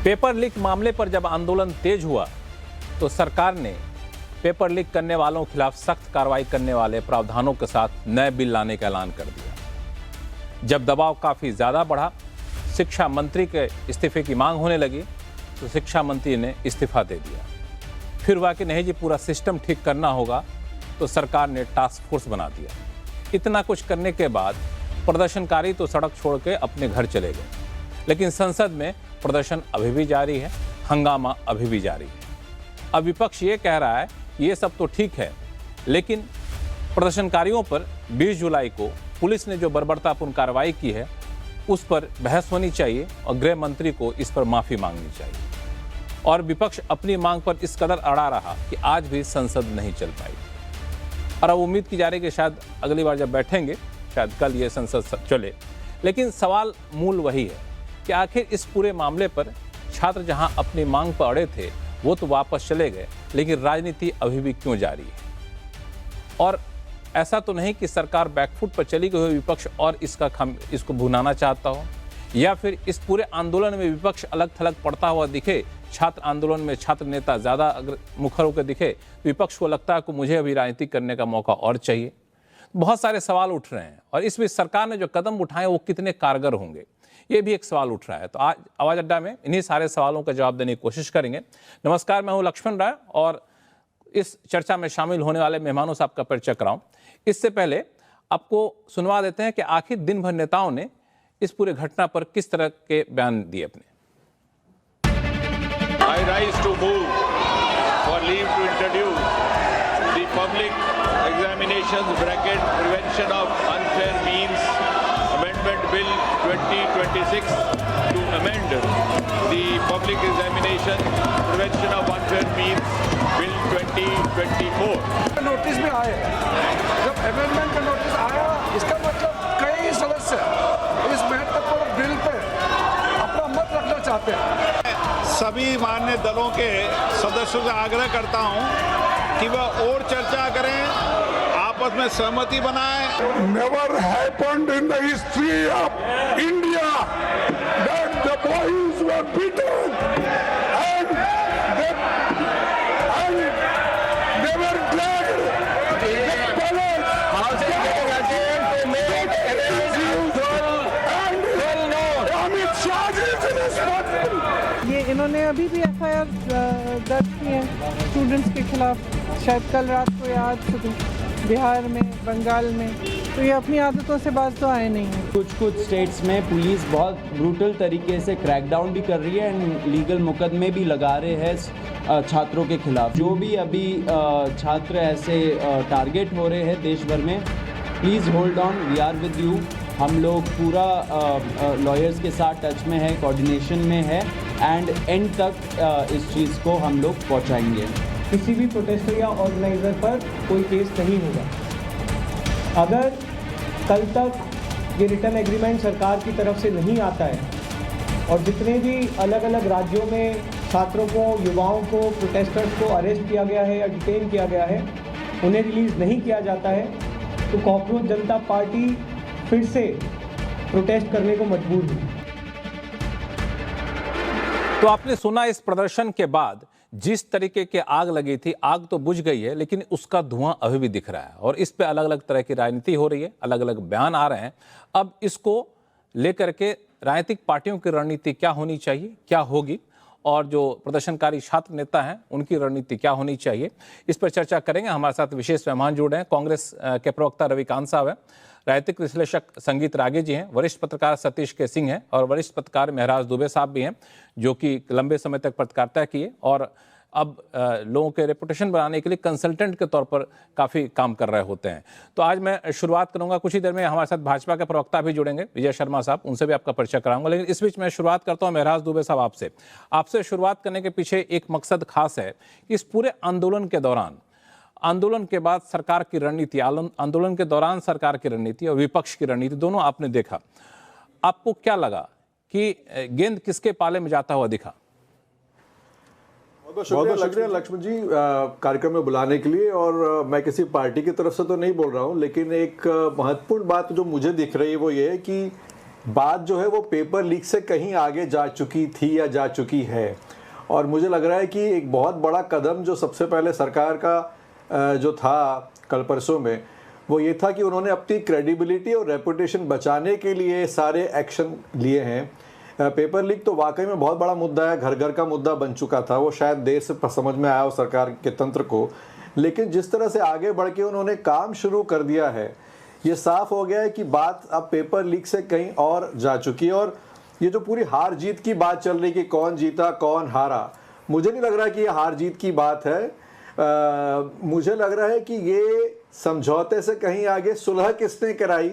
Paper leak मामले पर जब आंदोलन तेज हुआ तो सरकार ने पेपर लीक करने वालों के खिलाफ सख्त कार्रवाई करने वाले प्रावधानों के साथ नए बिल लाने का ऐलान कर दिया। जब दबाव काफ़ी ज़्यादा बढ़ा, शिक्षा मंत्री के इस्तीफे की मांग होने लगी तो शिक्षा मंत्री ने इस्तीफा दे दिया। फिर हुआ कि नहीं जी, पूरा सिस्टम ठीक करना होगा, तो सरकार ने टास्क फोर्स बना दिया। इतना कुछ करने के बाद प्रदर्शनकारी तो सड़क छोड़ के अपने घर चले गए, लेकिन संसद में प्रदर्शन अभी भी जारी है, हंगामा अभी भी जारी है। अब विपक्ष ये कह रहा है कि ये सब तो ठीक है, लेकिन प्रदर्शनकारियों पर 20 जुलाई को पुलिस ने जो बर्बरतापूर्ण कार्रवाई की है उस पर बहस होनी चाहिए और गृह मंत्री को इस पर माफ़ी मांगनी चाहिए। और विपक्ष अपनी मांग पर इस कदर अड़ा रहा कि आज भी संसद नहीं चल पाई। और अब उम्मीद की जा रही है कि शायद अगली बार जब बैठेंगे, शायद कल ये संसद चले। लेकिन सवाल मूल वही है कि आखिर इस पूरे मामले पर छात्र जहां अपनी मांग पर अड़े थे वो तो वापस चले गए, लेकिन राजनीति अभी भी क्यों जारी है? और ऐसा तो नहीं कि सरकार बैकफुट पर चली गई हो विपक्ष और इसको भुनाना चाहता हो, या फिर इस पूरे आंदोलन में विपक्ष अलग थलग पड़ता हुआ दिखे, छात्र आंदोलन में छात्र नेता ज़्यादा अगर मुखर होकर दिखे, विपक्ष को लगता है कि मुझे अभी राजनीति करने का मौका और चाहिए। बहुत सारे सवाल उठ रहे हैं और इस बीच सरकार ने जो कदम उठाए वो कितने कारगर होंगे, ये भी एक सवाल उठ रहा है। तो आज आवाज़ अड्डा में इन्हीं सारे सवालों का जवाब देने की कोशिश करेंगे। नमस्कार, मैं हूं लक्ष्मण राय और इस चर्चा में शामिल होने वाले मेहमानों से आपका परिचय कराऊं। इससे पहले आपको सुनवा देते हैं कि आखिर दिन भर नेताओं ने इस पूरे घटना पर किस तरह के बयान दिए अपने। I rise to move for leave to introduce the Public Examinations (Bracket) Prevention of Unfair Means Amendment Bill 2026 to amend the Public Examination Prevention of Unfair Means Bill 2024। Notice में आए, जब अमेंडमेंट का नोटिस आया, इसका मतलब कई सदस्य इस महत्वपूर्ण बिल पे अपना मत रखना चाहते हैं। सभी मान्य दलों के सदस्यों से आग्रह करता हूं कि वह और चर्चा करें, आपस में सहमति बनाएं। Never happened in the history of India that the boys were beaten and they were dragged. ये इन्होंने अभी भी एफआईआर दर्ज की है स्टूडेंट्स के खिलाफ, शायद कल रात को याद बिहार में, बंगाल में, तो ये अपनी आदतों से बाज तो आए नहीं हैं। कुछ स्टेट्स में पुलिस बहुत ब्रूटल तरीके से क्रैकडाउन भी कर रही है एंड लीगल मुकदमे भी लगा रहे हैं छात्रों के खिलाफ। जो भी अभी छात्र ऐसे टारगेट हो रहे हैं देश भर में, please hold on, we are with you. हम लोग पूरा लॉयर्स के साथ टच में है, कोऑर्डिनेशन में है एंड एंड तक इस चीज़ को हम लोग पहुंचाएंगे। किसी भी प्रोटेस्टर या ऑर्गेनाइज़र पर कोई केस नहीं होगा। अगर कल तक ये रिटर्न एग्रीमेंट सरकार की तरफ से नहीं आता है और जितने भी अलग अलग राज्यों में छात्रों को, युवाओं को, प्रोटेस्टर्स को अरेस्ट किया गया है या डिटेन किया गया है, उन्हें रिलीज़ नहीं किया जाता है, तो कॉकरोच जनता पार्टी फिर से प्रोटेस्ट करने को मजबूर हुई। तो आपने सुना, इस प्रदर्शन के बाद जिस तरीके की आग लगी थी, आग तो बुझ गई है, लेकिन उसका धुआं अभी भी दिख रहा है और इस पे अलग अलग तरह की राजनीति हो रही है, अलग अलग बयान आ रहे हैं। अब इसको लेकर के राजनीतिक पार्टियों की रणनीति क्या होनी चाहिए, क्या होगी, और जो प्रदर्शनकारी छात्र नेता हैं उनकी रणनीति क्या होनी चाहिए, इस पर चर्चा करेंगे। हमारे साथ विशेष मेहमान जुड़ रहे हैं। कांग्रेस के प्रवक्ता रविकांत साहब हैं, राजनीतिक विश्लेषक संगीत रागे जी हैं, वरिष्ठ पत्रकार सतीश के सिंह हैं और वरिष्ठ पत्रकार महराज दुबे साहब भी हैं, जो कि लंबे समय तक पत्रकारिता किए और अब लोगों के रेपुटेशन बनाने के लिए कंसल्टेंट के तौर पर काफ़ी काम कर रहे होते हैं। तो आज मैं शुरुआत करूंगा, कुछ ही देर में हमारे साथ भाजपा के प्रवक्ता भी जुड़ेंगे, विजय शर्मा साहब, उनसे भी आपका परिचय कराऊंगा। लेकिन इस बीच मैं शुरुआत करता हूं महराज दुबे साहब आपसे शुरुआत करने के पीछे एक मकसद खास है कि इस पूरे आंदोलन के दौरान, आंदोलन के बाद सरकार की रणनीति, आंदोलन के दौरान सरकार की रणनीति और विपक्ष की रणनीति दोनों आपने देखा। आपको क्या लगा कि गेंद किसके पाले में जाता हुआ दिखा? बहुत शुक्रिया लक्ष्मण जी कार्यक्रम में बुलाने के लिए। और मैं किसी पार्टी की तरफ से तो नहीं बोल रहा हूं, लेकिन एक महत्वपूर्ण बात जो मुझे दिख रही है वो ये है कि बात जो है वो पेपर लीक से कहीं आगे जा चुकी थी या जा चुकी है। और मुझे लग रहा है कि एक बहुत बड़ा कदम जो सबसे पहले सरकार का जो था कल परसों में, वो ये था कि उन्होंने अपनी क्रेडिबिलिटी और रेपुटेशन बचाने के लिए सारे एक्शन लिए हैं। पेपर लीक तो वाकई में बहुत बड़ा मुद्दा है, घर घर का मुद्दा बन चुका था, वो शायद देर से समझ में आया हो सरकार के तंत्र को, लेकिन जिस तरह से आगे बढ़ के उन्होंने काम शुरू कर दिया है, ये साफ हो गया है कि बात अब पेपर लीक से कहीं और जा चुकी है। और ये जो पूरी हार जीत की बात चल रही कि कौन जीता कौन हारा, मुझे नहीं लग रहा कि ये हार जीत की बात है। मुझे लग रहा है कि ये समझौते से कहीं आगे सुलह किसने कराई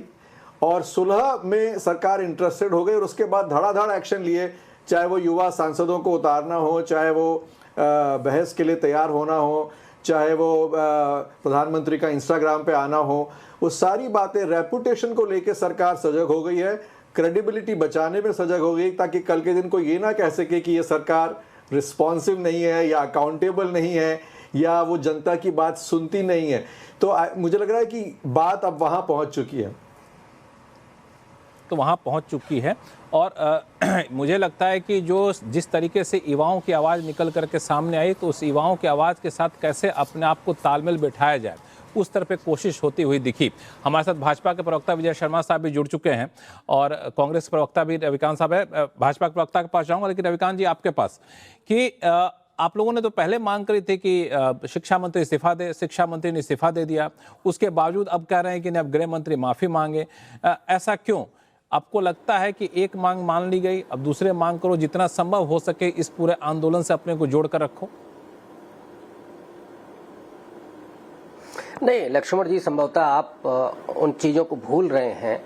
और सुलह में सरकार इंटरेस्टेड हो गई और उसके बाद धड़ाधड़ एक्शन लिए, चाहे वो युवा सांसदों को उतारना हो, चाहे वो बहस के लिए तैयार होना हो, चाहे वो प्रधानमंत्री का इंस्टाग्राम पे आना हो, वो सारी बातें रेपुटेशन को लेके सरकार सजग हो गई है, क्रेडिबिलिटी बचाने में सजग हो गई, ताकि कल के दिन कोई ये ना कह सके कि ये सरकार रिस्पॉन्सिव नहीं है या अकाउंटेबल नहीं है या वो जनता की बात सुनती नहीं है। तो मुझे लग रहा है कि बात अब वहाँ पहुँच चुकी है। तो वहाँ पहुँच चुकी है और मुझे लगता है कि जो जिस तरीके से युवाओं की आवाज़ निकल करके सामने आई, तो उस युवाओं की आवाज़ के साथ कैसे अपने आप को तालमेल बिठाया जाए, उस तरह पे कोशिश होती हुई दिखी। हमारे साथ भाजपा के प्रवक्ता विजय शर्मा साहब भी जुड़ चुके हैं और कांग्रेस प्रवक्ता भी रविकांत साहब है। भाजपा के प्रवक्ता के पास जाऊँगा, लेकिन रविकांत जी आपके पास कि आप लोगों ने तो पहले मांग करी थी कि शिक्षा मंत्री इस्तीफा दे, शिक्षा मंत्री ने इस्तीफा दे दिया, उसके बावजूद अब कह रहे हैं कि नहीं, अब गृह मंत्री माफ़ी मांगे। ऐसा क्यों? आपको लगता है कि एक मांग मान ली गई, अब दूसरे मांग करो, जितना संभव हो सके इस पूरे आंदोलन से अपने को जोड़ कर रखो? नहीं लक्ष्मण जी, संभवतः आप उन चीज़ों को भूल रहे हैं।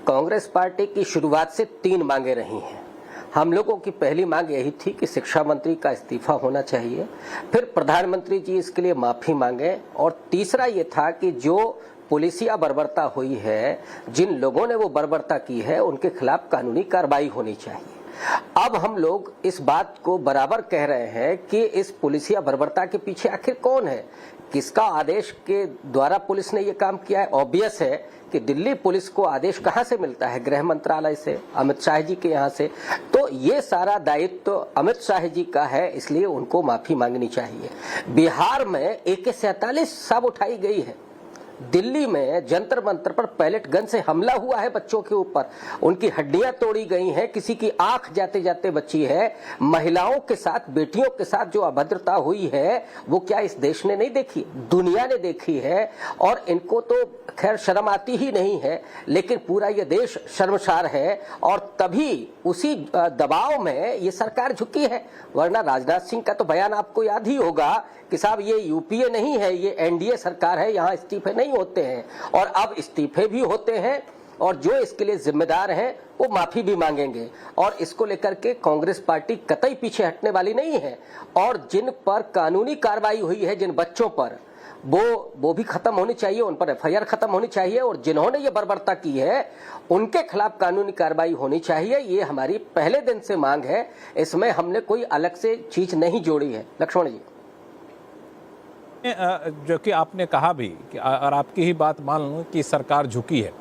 कांग्रेस पार्टी की शुरुआत से 3 मांगे रही हैं। हम लोगों की पहली मांग यही थी कि शिक्षा मंत्री का इस्तीफा होना चाहिए, फिर प्रधानमंत्री जी इसके लिए माफ़ी मांगे, और तीसरा ये था कि जो पुलिसिया बर्बरता हुई है, जिन लोगों ने वो बर्बरता की है, उनके खिलाफ कानूनी कार्रवाई होनी चाहिए। अब हम लोग इस बात को बराबर कह रहे हैं कि इस पुलिसिया बर्बरता के पीछे आखिर कौन है, किसका आदेश के द्वारा पुलिस ने ये काम किया है। ऑब्वियस है कि दिल्ली पुलिस को आदेश कहां से मिलता है? गृह मंत्रालय से, अमित शाह जी के यहाँ से। तो ये सारा दायित्व तो अमित शाह जी का है, इसलिए उनको माफी मांगनी चाहिए। बिहार में AK-47 सब उठाई गई है। दिल्ली में जंतर मंतर पर पैलेट गन से हमला हुआ है बच्चों के ऊपर, उनकी हड्डियां तोड़ी गई हैं, किसी की आंख जाते जाते बची है। महिलाओं के साथ, बेटियों के साथ जो अभद्रता हुई है, वो क्या इस देश ने नहीं देखी? दुनिया ने देखी है। और इनको तो खैर शर्म आती ही नहीं है, लेकिन पूरा ये देश शर्मसार है। और तभी उसी दबाव में ये सरकार झुकी है। वरना राजनाथ सिंह का तो बयान आपको याद ही होगा कि साहब ये UPA नहीं है, ये NDA सरकार है, यहाँ इस्तीफे नहीं होते हैं। और अब इस्तीफे भी होते हैं, और जो इसके लिए जिम्मेदार हैं वो माफी भी मांगेंगे। और इसको लेकर के कांग्रेस पार्टी कतई पीछे हटने वाली नहीं है। और जिन पर कानूनी कार्रवाई हुई है, जिन बच्चों पर, वो भी खत्म होनी चाहिए, उन पर FIR खत्म होनी चाहिए। और जिन्होंने ये बर्बरता की है, उनके खिलाफ कानूनी कार्रवाई होनी चाहिए। ये हमारी पहले दिन से मांग है, इसमें हमने कोई अलग से चीज नहीं जोड़ी है। लक्ष्मण जी, जो कि आपने कहा भी कि और आपकी ही बात मान लूँ कि सरकार झुकी है,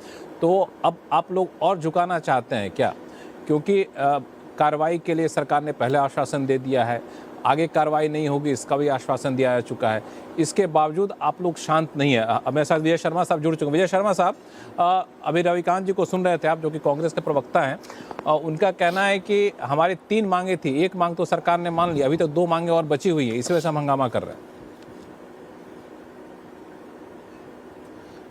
तो अब आप लोग और झुकाना चाहते हैं क्या? क्योंकि कार्रवाई के लिए सरकार ने पहले आश्वासन दे दिया है, आगे कार्रवाई नहीं होगी इसका भी आश्वासन दिया जा चुका है, इसके बावजूद आप लोग शांत नहीं है। मेरे साथ विजय शर्मा साहब जुड़ चुके हैं। विजय शर्मा साहब, अभी रविकांत जी को सुन रहे थे आप, जो कि कांग्रेस के प्रवक्ता हैं, उनका कहना है कि हमारी 3 मांगे थी, एक मांग तो सरकार ने मान ली, अभी तक 2 मांगे और बची हुई है, इसी वजह से हम हंगामा कर रहे हैं।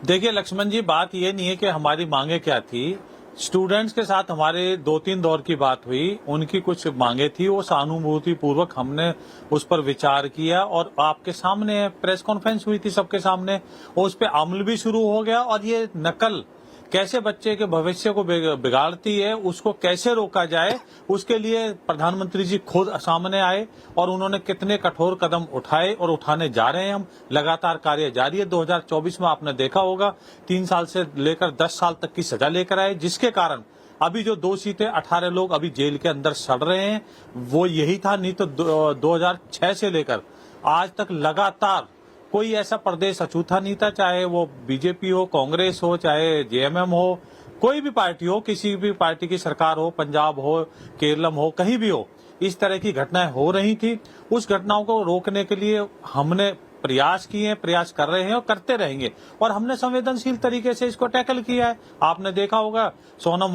देखिए लक्ष्मण जी, बात ये नहीं है कि हमारी मांगे क्या थी। स्टूडेंट्स के साथ हमारे 2-3 दौर की बात हुई, उनकी कुछ मांगे थी, वो सहानुभूति पूर्वक हमने उस पर विचार किया और आपके सामने प्रेस कॉन्फ्रेंस हुई थी सबके सामने, और उस पर अमल भी शुरू हो गया। और ये नकल कैसे बच्चे के भविष्य को बिगाड़ती है, उसको कैसे रोका जाए, उसके लिए प्रधानमंत्री जी खुद सामने आए और उन्होंने कितने कठोर कदम उठाए और उठाने जा रहे हैं। हम लगातार कार्य जारी है। 2024 में आपने देखा होगा 3 साल से लेकर 10 साल तक की सजा लेकर आए, जिसके कारण अभी जो दोषी थे 18 लोग अभी जेल के अंदर सड़ रहे हैं। वो यही था, नहीं तो 2006 से लेकर आज तक लगातार कोई ऐसा प्रदेश अछूता नहीं था, चाहे वो बीजेपी हो, कांग्रेस हो, चाहे JMM हो, कोई भी पार्टी हो, किसी भी पार्टी की सरकार हो, पंजाब हो, केरलम हो, कहीं भी हो, इस तरह की घटनाएं हो रही थी। उस घटनाओं को रोकने के लिए हमने प्रयास किए हैं, प्रयास कर रहे हैं और करते रहेंगे, और हमने संवेदनशील तरीके से इसको टैकल किया है। आपने देखा होगा सोनम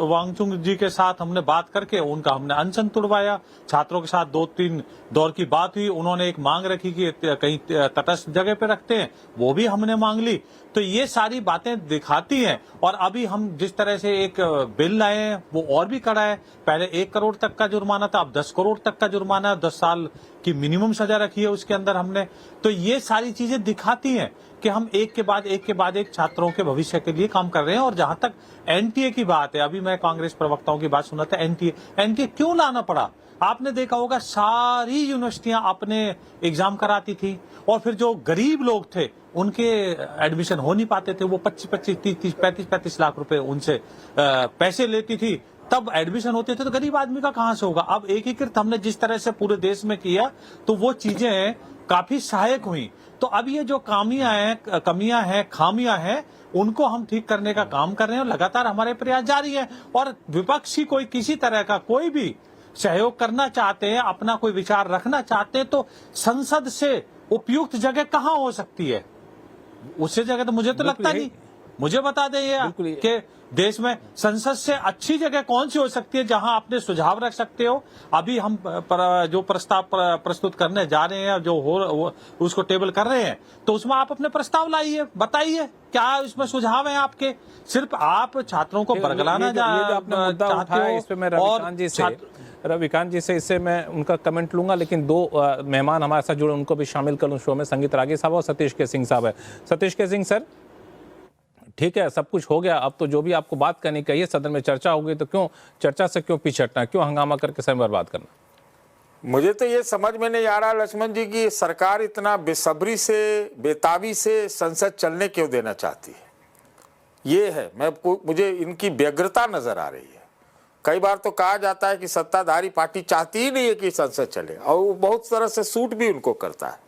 वांगचुक जी के साथ हमने बात करके उनका हमने अनशन तुड़वाया। छात्रों के साथ 2-3 दौर की बात हुई, उन्होंने एक मांग रखी कि कहीं तटस्थ जगह पे रखते हैं, वो भी हमने मांग ली। तो ये सारी बातें दिखाती हैं। और अभी हम जिस तरह से एक बिल लाए हैं वो और भी कड़ा है। पहले 1 करोड़ तक का जुर्माना था, अब 10 करोड़ तक का जुर्माना, 10 साल की मिनिमम सजा रखी है उसके अंदर हमने। तो ये सारी चीजें दिखाती हैं कि हम एक के बाद एक छात्रों के भविष्य के लिए काम कर रहे हैं। और जहां तक एनटीए की बात है, अभी मैं कांग्रेस प्रवक्ताओं की बात सुना था, एनटीए क्यों लाना पड़ा? आपने देखा होगा सारी यूनिवर्सिटियां अपने एग्जाम कराती थी, और फिर जो गरीब लोग थे उनके एडमिशन हो नहीं पाते थे, वो 25-25, 30-30, 35-35 लाख रुपए उनसे पैसे लेती थी, तब एडमिशन होते थे। तो गरीब आदमी का कहां से होगा? अब एकीकृत हमने जिस तरह से पूरे देश में किया तो वो चीजें काफी सहायक हुई। तो अब ये जो कमियां हैं, खामियां हैं, उनको हम ठीक करने का काम कर रहे हैं और लगातार हमारे प्रयास जारी है। और विपक्षी कोई किसी तरह का कोई भी सहयोग करना चाहते हैं, अपना कोई विचार रखना चाहते हैं, तो संसद से उपयुक्त जगह कहां हो सकती है? उससे जगह तो मुझे तो लगता नहीं। मुझे बता दें ये कि देश में संसद से अच्छी जगह कौन सी हो सकती है जहां आपने सुझाव रख सकते हो। अभी हम जो प्रस्ताव प्रस्तुत करने जा रहे हैं, जो हो उसको टेबल कर रहे हैं, तो उसमें आप अपने प्रस्ताव लाइए, बताइए क्या इसमें सुझाव है आपके। सिर्फ आप छात्रों को बरगलाना चाहते हो। इस पे मैं रविकांत जी से इससे मैं उनका कमेंट लूंगा, लेकिन 2 मेहमान हमारे साथ जुड़े, उनको भी शामिल कर लूं शो में। संगीत रागी साहब और सतीश के सिंह साहब है। सतीश के सिंह सर, ठीक है, सब कुछ हो गया, अब तो जो भी आपको बात करनी चाहिए, सदन में चर्चा होगी, तो क्यों चर्चा से क्यों पीछे हटना, क्यों हंगामा करके समय बर्बाद करना? मुझे तो ये समझ में नहीं आ रहा लक्ष्मण जी की सरकार इतना बेसब्री से, बेताबी से संसद चलने क्यों देना चाहती है। ये है, मुझे इनकी व्यग्रता नजर आ रही है। कई बार तो कहा जाता है कि सत्ताधारी पार्टी चाहती ही नहीं है कि संसद चले, और वो बहुत तरह से सूट भी उनको करता है।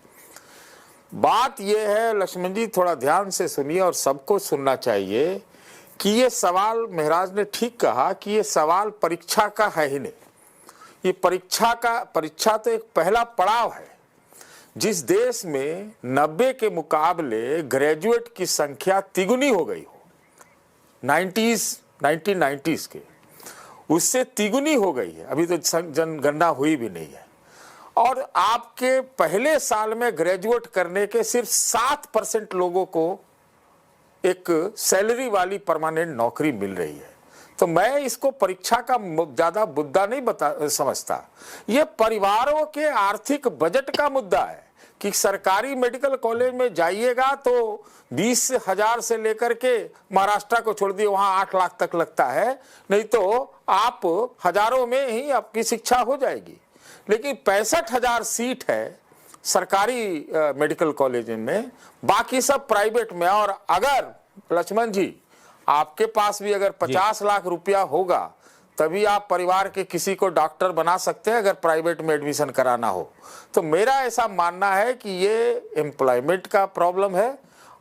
बात यह है लक्ष्मण जी, थोड़ा ध्यान से सुनिए और सबको सुनना चाहिए कि ये सवाल, महराज ने ठीक कहा कि ये सवाल परीक्षा का है ही नहीं। ये परीक्षा तो एक पहला पड़ाव है। जिस देश में 90 के मुकाबले ग्रेजुएट की संख्या तिगुनी हो गई हो, 1990s के, उससे तिगुनी हो गई है, अभी तो जनगणना हुई भी नहीं है, और आपके पहले साल में ग्रेजुएट करने के सिर्फ 7% लोगों को एक सैलरी वाली परमानेंट नौकरी मिल रही है। तो मैं इसको परीक्षा का ज्यादा मुद्दा नहीं समझता। ये परिवारों के आर्थिक बजट का मुद्दा है कि सरकारी मेडिकल कॉलेज में जाइएगा तो 20,000 से लेकर के, महाराष्ट्र को छोड़ दिए वहां 8 लाख तक लगता है, नहीं तो आप हजारों में ही आपकी शिक्षा हो जाएगी। लेकिन 65,000 सीट है सरकारी मेडिकल कॉलेज में, बाकी सब प्राइवेट में। और अगर लक्ष्मण जी आपके पास भी अगर 50 लाख रुपया होगा तभी आप परिवार के किसी को डॉक्टर बना सकते हैं, अगर प्राइवेट में एडमिशन कराना हो। तो मेरा ऐसा मानना है कि ये एम्प्लॉयमेंट का प्रॉब्लम है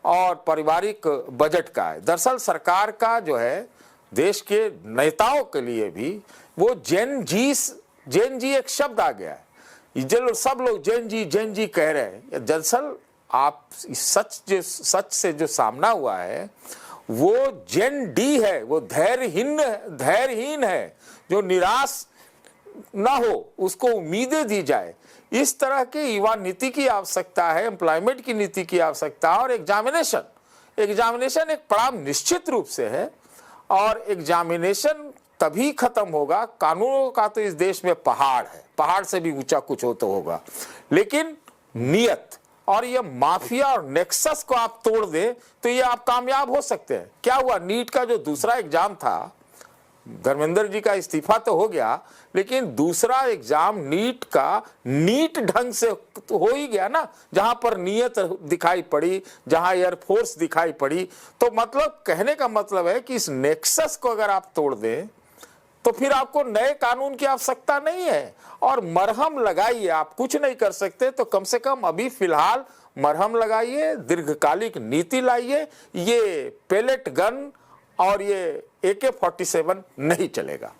और पारिवारिक बजट का है। दरअसल सरकार का जो है, देश के नेताओं के लिए भी वो जेन जी एक शब्द आ गया है, सब लोग जेन जी कह रहे हैं। दरअसल आप सच से जो सामना हुआ है वो जेन डी है, वो धैर्यहीन है, जो निराश ना हो, उसको उम्मीदें दी जाए। इस तरह की युवा नीति की आवश्यकता है, एम्प्लॉयमेंट की नीति की आवश्यकता है। और एग्जामिनेशन एक पड़ाव निश्चित रूप से है, और एग्जामिनेशन तभी खत्म होगा, कानूनों का तो इस देश में पहाड़ है, पहाड़ से भी ऊंचा कुछ हो तो होगा, लेकिन नियत और ये माफिया और नेक्सस को आप तोड़ दे तो ये आप कामयाब हो सकते हैं। क्या हुआ, नीट का जो दूसरा एग्जाम था, धर्मेंद्र जी का इस्तीफा तो हो गया, लेकिन दूसरा एग्जाम नीट का नीट ढंग से तो हो ही गया ना, जहां पर नियत दिखाई पड़ी, जहां एयरफोर्स दिखाई पड़ी। तो मतलब कहने का मतलब है कि इस नेक्सस को अगर आप तोड़ दें तो फिर आपको नए कानून की आवश्यकता नहीं है। और मरहम लगाइए, आप कुछ नहीं कर सकते तो कम से कम अभी फिलहाल मरहम लगाइए, दीर्घकालिक नीति लाइए। ये पेलेट गन और ये AK-47 नहीं चलेगा।